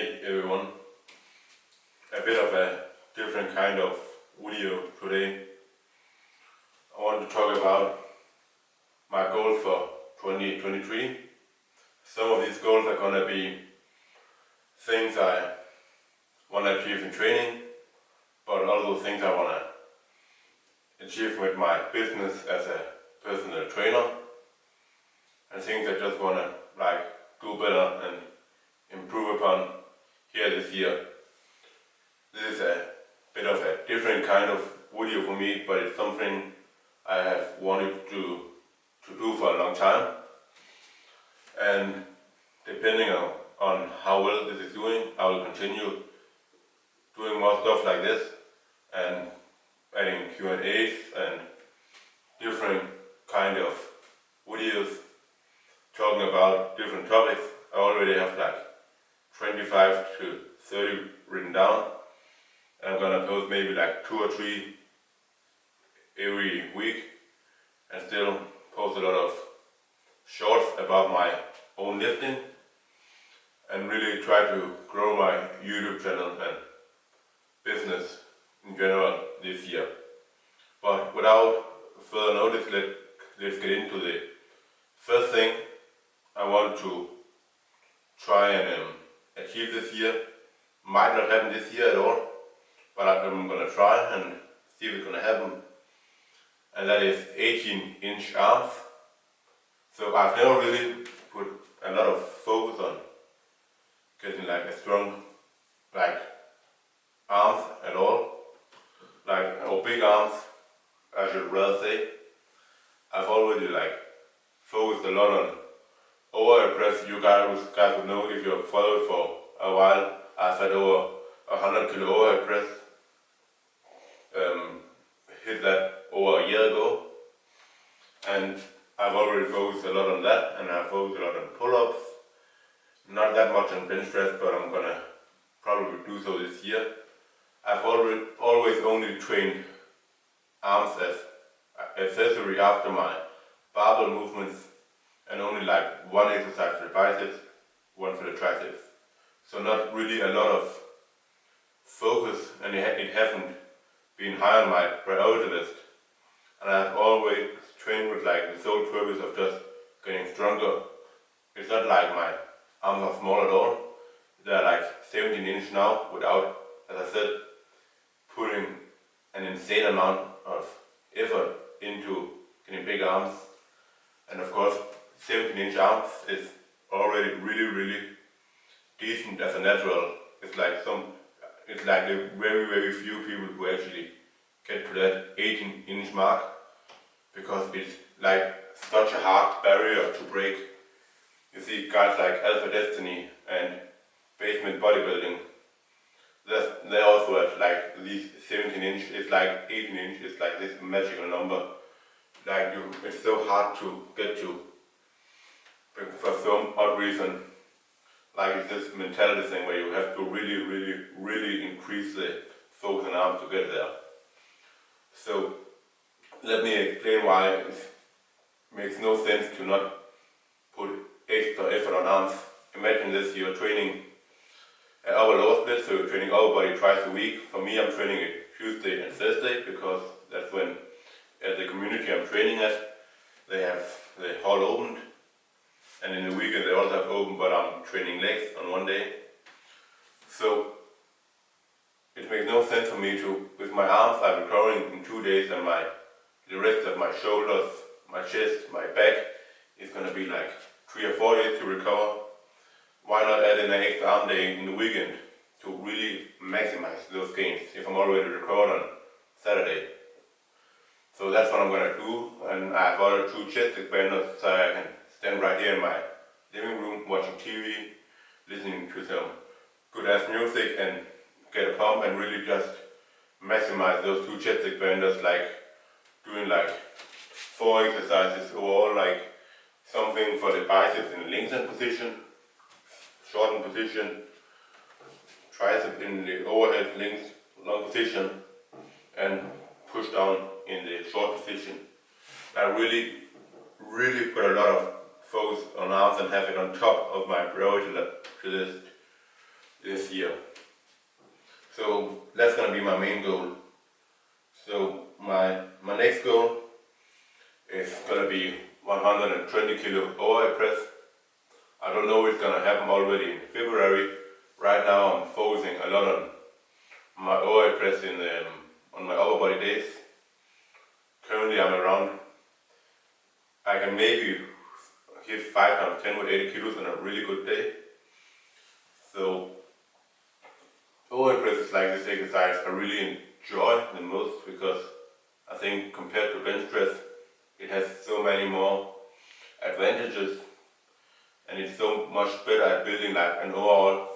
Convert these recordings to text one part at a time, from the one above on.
Hey everyone, a bit of a different kind of video today. I want to talk about my goals for 2023. Some of these goals are going to be things I want to achieve in training, but also things I want to achieve with my business as a personal trainer, and things I just want to do better and improve upon here this year. This is a bit of a different kind of video for me, but it's something I have wanted to do for a long time. And depending on how well this is doing, I will continue doing more stuff like this and adding Q&As and different kind of videos talking about different topics. I already have 25 to 30 written down, and I'm gonna post maybe 2 or 3 every week, and still post a lot of shorts about my own lifting, and really try to grow my YouTube channel and business in general this year. But without further notice, let's get into the first thing I want to try and achieve this year. Might not happen this year at all, but I'm gonna try and see if it's gonna happen. And that is 18-inch arms. So I've never really put a lot of focus on getting a strong arms at all, or big arms, I should rather say. I've already focused a lot on overhead press. You guys would know if you've followed for a while. I've had over 100 kilo overhead press. Hit that over a year ago, and I've already focused a lot on that, and I've focused a lot on pull-ups. Not that much on bench press, but I'm gonna probably do so this year. I've always only trained arms as accessory after my barbell movements, and only one exercise for the biceps, one for the triceps. So not really a lot of focus, and it hasn't been high on my priority list. And I've always trained with the sole purpose of just getting stronger. It's not like my arms are small at all. They're 17 inch now, without, as I said, putting an insane amount of effort into getting big arms. And of course, 17 inch arms is already really decent as a natural. It's the very few people who actually get to that 18 inch mark, because it's such a hard barrier to break. You see guys like Alpha Destiny and Basement Bodybuilding, they also at these 17 inch, it's 18 inch, it's this magical number. It's so hard to get to, for some odd reason. It's this mentality thing where you have to really increase the focus on arms to get there. So let me explain why it makes no sense to not put extra effort on arms. Imagine this: you're training upper lower split, so you're training upper body twice a week. For me, I'm training it Tuesday and Thursday, because that's when at the community I'm training at, they have the hall opened. And in the weekend they also have open, but I'm training legs on one day. So it makes no sense for me to, with my arms, I'm recovering in 2 days, and the rest of my shoulders, my chest, my back is going to be 3 or 4 days to recover. Why not add in an extra arm day in the weekend to really maximize those gains if I'm already recovered on Saturday? So that's what I'm going to do, and I've ordered 2 chest expanders so I can stand right here in my living room watching TV, listening to some good ass music, and get a pump and really just maximize those 2 chest expanders, doing 4 exercises overall, something for the biceps in lengthened position, shortened position, tricep in the overhead long position, and push down in the short position. I really put a lot of focus on arms and have it on top of my priority list. this year. So that's gonna be my main goal. So my next goal is gonna be 120 kilo overhead press. I don't know if it's gonna happen already in February. Right now I'm focusing a lot on my overhead press on my upper body days. Currently I'm around, I can maybe hit 5 times 10 with 80 kilos on a really good day. So overhead press is like this exercise I really enjoy the most, because I think compared to bench press it has so many more advantages, and it's so much better at building like an overall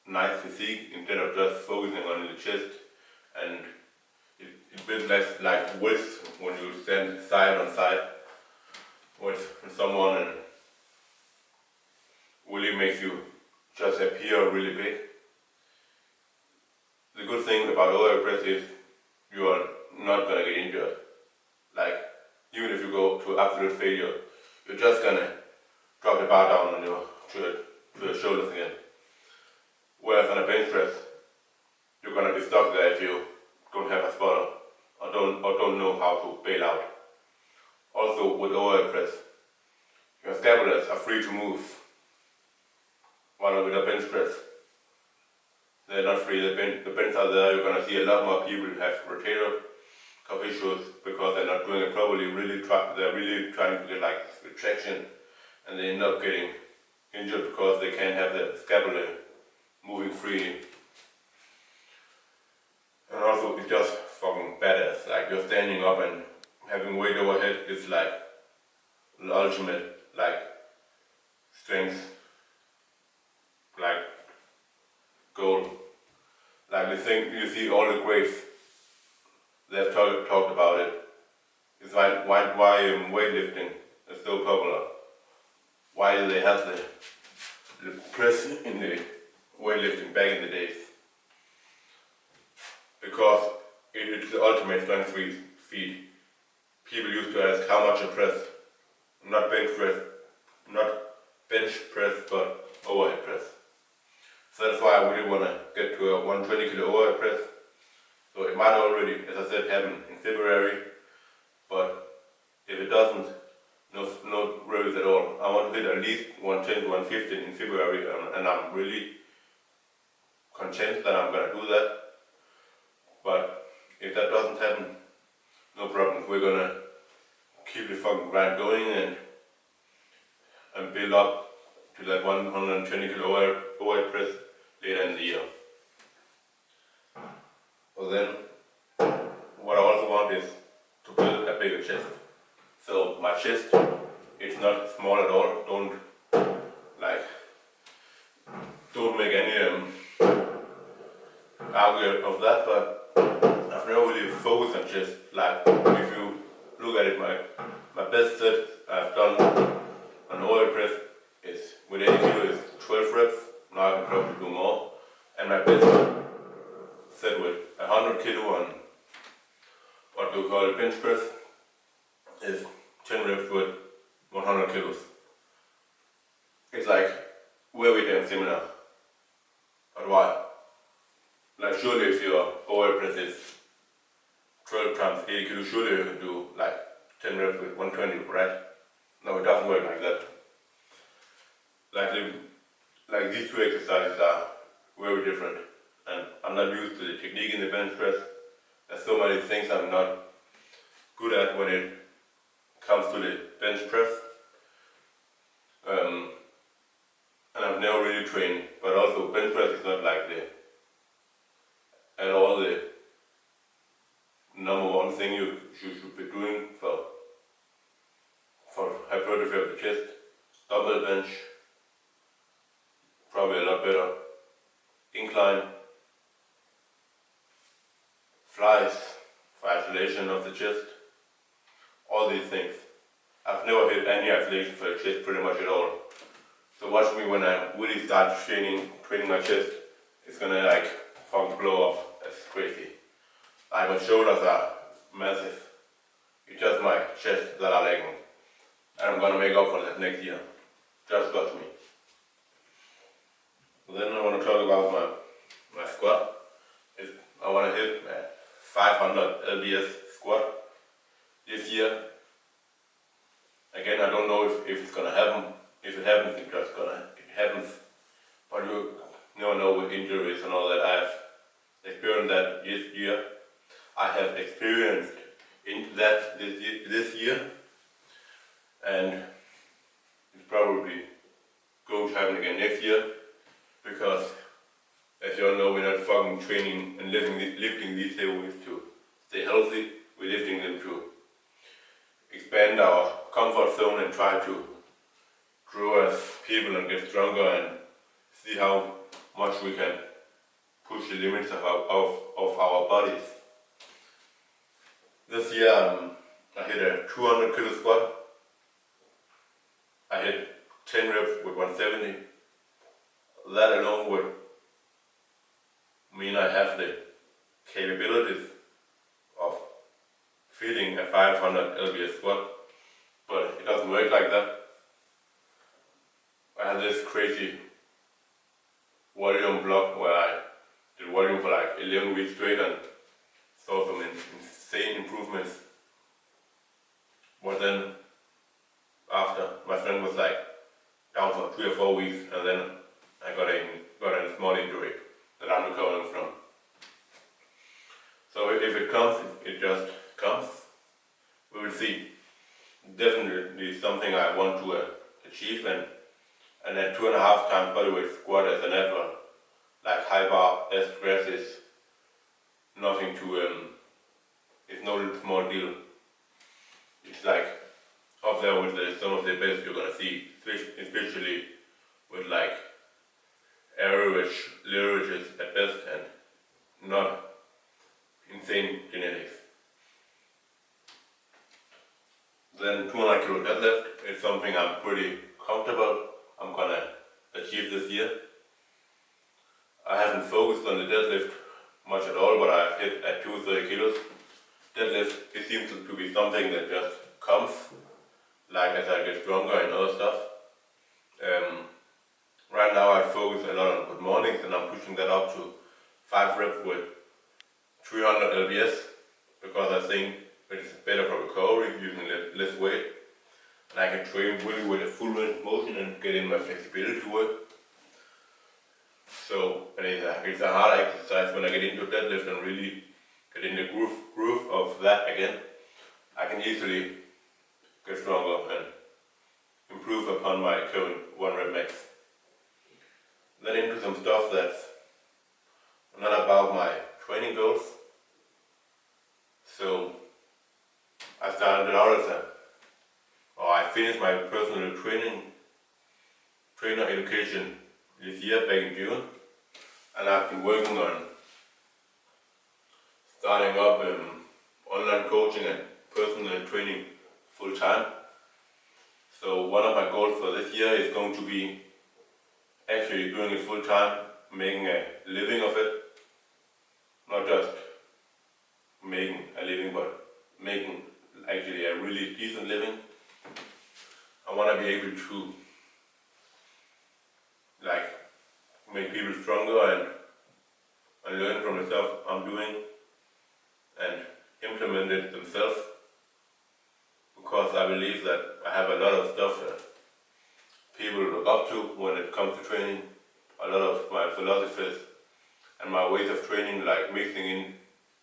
nice physique instead of just focusing on the chest, and it builds less like width when you stand side on side with someone, and really makes you just appear really big. The good thing about overhead press is you are not gonna get injured. Like, even if you go to absolute failure, you're just gonna drop the bar down on to your shoulders again. Whereas on a bench press, you're gonna be stuck there if you don't have a spotter or don't know how to bail out. Also with overhead press, your scapulars are free to move, while with a bench press, they're not free. The bends are there. You're gonna see a lot more people have rotator cuff issues because they're not doing it properly. They're really trying to get like retraction, and they end up getting injured because they can't have the scapula moving freely. And also it's just fucking badass. Like, you're standing up and having weight overhead is like the ultimate like strength like goal. Like the thing you see all the greats, they've talked about it. It's like why weightlifting is so popular. Why do they have the press in the weightlifting back in the days? Because it's the ultimate strength feat. People used to ask how much a press, not bench press, but overhead press. So that's why I really want to get to a 120 kilo overhead press. So it might already, as I said, happen in February, but if it doesn't, no worries at all. I want to hit at least 110 to 115 in February, and I'm really content that I'm going to do that. But if that doesn't happen, no problem. We're going to keep the fucking grind going and build up to that 120 kilo overhead press later in the year. So then, what I also want is to build a bigger chest. So my chest, it's not small at all. Don't make any argument of that, but I've never really focused on chest. Like, if you look at it, my best set I've done on overhead press is with 80 kilo is 12 reps. Now I can probably do more. And my best set with 100 kilo on what we call bench press is 10 reps with 100 kilos. It's like very damn similar. But why? Like, surely if your overhead press is 12 times 80 kilos, surely you can do like 10 reps with 120, right? No, it doesn't work like that. Like these two exercises are very different, and I'm not used to the technique in the bench press. There's so many things I'm not good at when it comes to the bench press. And I've never really trained, but also bench press is not like at all the number one thing you should be doing for hypertrophy of the chest. Dumbbell bench, probably a lot better. Incline, flies for isolation of the chest, all these things. I've never hit any isolation for the chest pretty much at all. So watch me when I really start training my chest. It's gonna like fucking blow up. That's crazy. Like, my shoulders are massive. It's just my chest that are lagging. And I'm gonna make up for that next year. Just watch me. Then I want to talk about my squat. I want to hit 500 lbs squat this year. Again, I don't know if it's gonna happen. If it happens, it happens. But you never know with injuries and all that. I have experienced that this year. I have experienced that this year, and it's probably going to happen again next year, because as you all know, we're not fucking training and lifting these heavy weights to stay healthy. We're lifting them to expand our comfort zone and try to grow as people and get stronger and see how much we can push the limits of our bodies. This year I hit a 200 kilo squat. I hit 10 reps with 170. That alone would mean I have the capabilities of feeding a 500 lbs squat, but it doesn't work like that. I had this crazy volume block where I did volume for like 11 weeks straight and saw some insane improvements. But then after, my friend was like down for 3 or 4 weeks, and then I got a small injury that I'm recovering from. So if it comes, it just comes. We will see. Definitely something I want to achieve, and that 2.5 times bodyweight squat as an adult, like high bar, less stress, is nothing to, it's no small deal. It's like up there with some of the best you're gonna see, especially with like average leverages at best and not insane genetics. Then 200 kilo deadlift is something I'm pretty comfortable I'm gonna achieve this year. I haven't focused on the deadlift much at all, but I've hit at 230 kilos. Deadlift, it seems to be something that just comes, like as I get stronger and other stuff. Right now I focus a lot on good mornings, and I'm pushing that up to 5 reps with 300 lbs, because I think it's better for recovery using less weight. And I can train really with a full range of motion and get in my flexibility work. So, and it's a hard exercise when I get into deadlift and really get in the groove of that again. I can easily get stronger and improve upon my current 1 rep max. Then into some stuff that's not about my training goals. So I started out I finished my personal trainer education this year, back in June, and I've been working on starting up online coaching and personal training full time. So one of my goals for this year is going to be actually doing it full time, making a living of it. Not just making a living, but making actually a really decent living. I want to be able to like make people stronger and learn from the stuff I'm doing and implement it themselves, because I believe that I have a lot of stuff that people look up to when it comes to training. A lot of my philosophies and my ways of training, like mixing in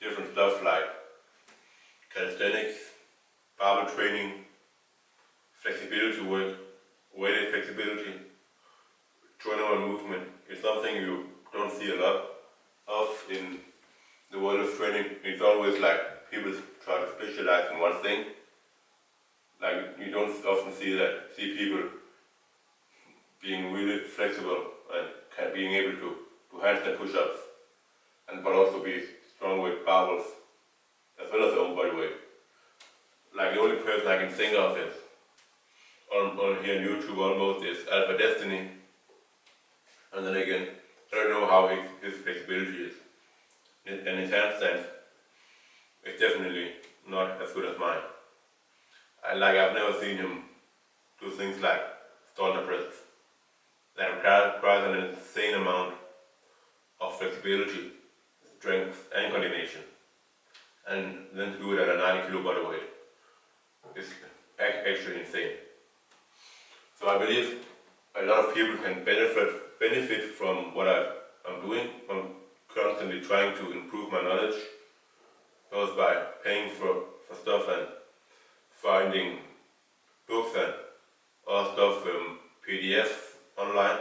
different stuff like calisthenics, barbell training, flexibility work, weighted flexibility, joint movement, is something you don't see a lot of in the world of training. It's always like people try to specialize in one thing. Like you don't often see people being really flexible and being able to do handstand push-ups, but also be strong with barbells as well as their own body weight. Like the only person I can think of is on here on YouTube almost is Alpha Destiny, and then again I don't know how his flexibility is, and his handstand is definitely not as good as mine. I've never seen him do things like shoulder presses. that requires an insane amount of flexibility, strength and coordination. And then to do it at a 90 kilo body weight is actually insane. So I believe a lot of people can benefit from what I'm doing. I'm constantly trying to improve my knowledge, both by paying for stuff and finding books and other stuff, PDFs online,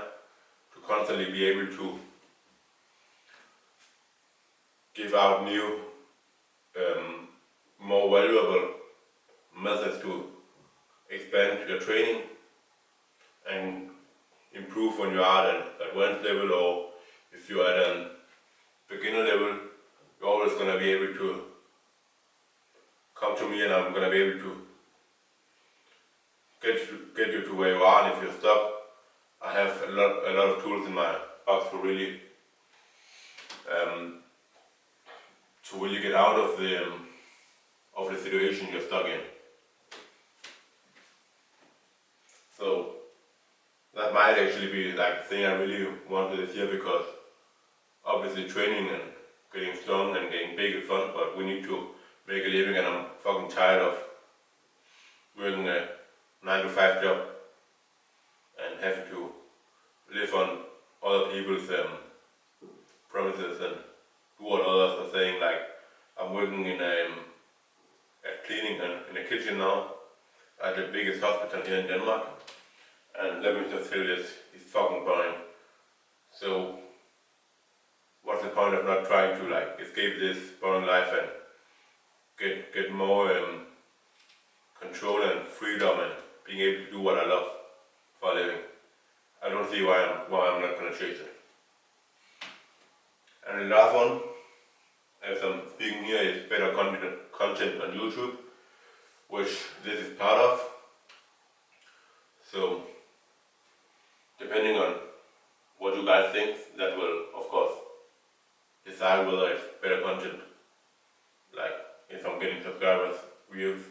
to constantly be able to give out new, more valuable methods to expand your training and improve when you are at an advanced level, or if you're at a beginner level. You're always going to be able to come to me, and I'm going to be able to get you to where you are. And if you're stuck, I have a lot of tools in my box to really get out of the situation you're stuck in. So that might actually be like the thing I really wanted this year, because obviously training and getting strong and getting big is fun, but we need to make a living, and I'm fucking tired of working a 9-to-5 job and having to live on other people's promises and do what others are saying. Like, I'm working in a cleaning and in a kitchen now at the biggest hospital here in Denmark, and let me just tell you this, it's fucking boring. So what's the point of not trying to like escape this boring life and get more control and freedom and being able to do what I love for a living? I don't see why I'm not gonna chase it. And the last one, as I'm speaking here, is better content on YouTube, which this is part of. So depending on what you guys think, that will of course decide whether it's better content. Like if I'm getting subscribers, views,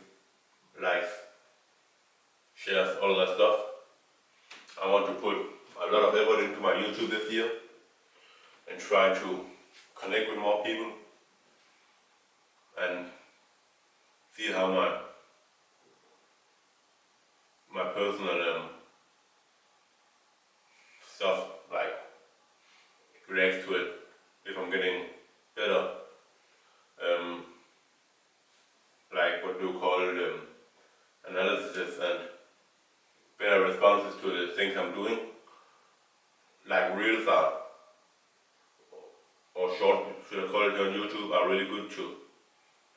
likes, shares, all that stuff. I want to put a lot of effort into my YouTube this year and try to connect with more people and see how my personal stuff like reacts to it, if I'm getting better like what do you call it, analysis and better responses to the things I'm doing. Like reels are, or short, should I call it, on YouTube, are really good to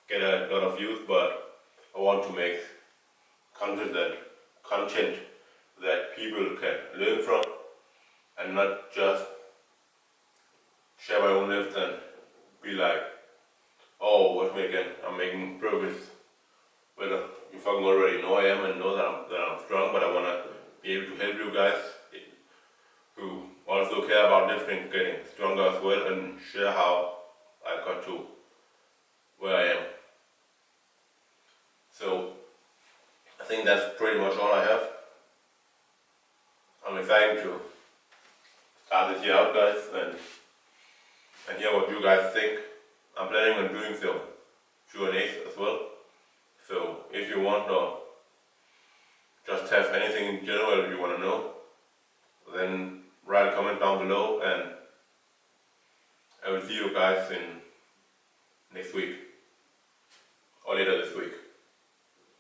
get a lot of views, but I want to make content that people can learn from, and not just share my own lift and be like, oh, what me again, I'm making progress. Well, you fucking already know I am, and know that I'm strong, but I want to be able to help you guys who also care about lifting getting stronger as well, and share how I got to where I am. So I think that's pretty much all I have. I'm excited to start this year out, guys, and hear what you guys think. I'm planning on doing some Q&As as well. So if you want, or just have anything in general you want to know, then write a comment down below, and I will see you guys in